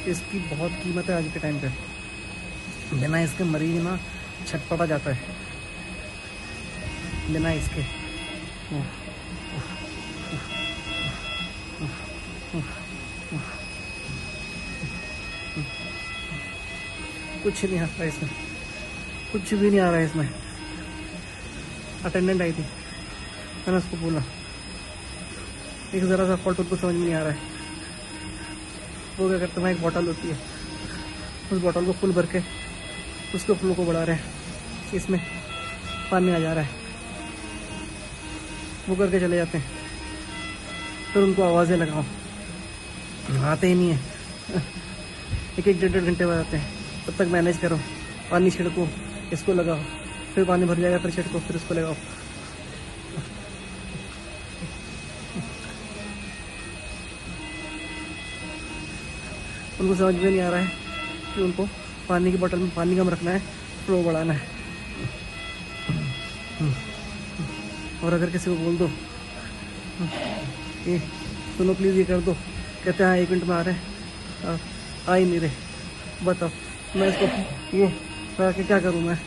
इसकी बहुत कीमत है आज के टाइम पे। बिना इसके मरीज ना छटपटा जाता है, बिना इसके। कुछ नहीं आता इसमें, कुछ भी नहीं आ रहा है इसमें। अटेंडेंट आई थी, मैंने उसको बोला एक ज़रा सा फॉल्ट उनको समझ में नहीं आ रहा है। वो क्या करते हैं, एक बॉटल होती है, उस बॉटल को फुल भर के उसके फ्लो को बढ़ा रहे हैं, इसमें पानी आ जा रहा है, वो करके चले जाते हैं। फिर उनको आवाज़ें लगाओ, आते ही नहीं है। एक एक 1.5 घंटे बाद आते हैं, तब तक मैनेज करो, पानी छिड़को, इसको लगाओ, फिर पानी भर जाएगा, फिर छिड़को, फिर इसको लगाओ। उनको समझ में नहीं आ रहा है कि उनको पानी की बोतल में पानी कम रखना है, फ्लो बढ़ाना है। और अगर किसी को बोल दो ये सुनो प्लीज़ ये कर दो, कहते हैं हाँ 1 मिनट में आ रहे हैं, आ ही नहीं रहे। बताओ मैं इसको ये करा के क्या करूँ मैं।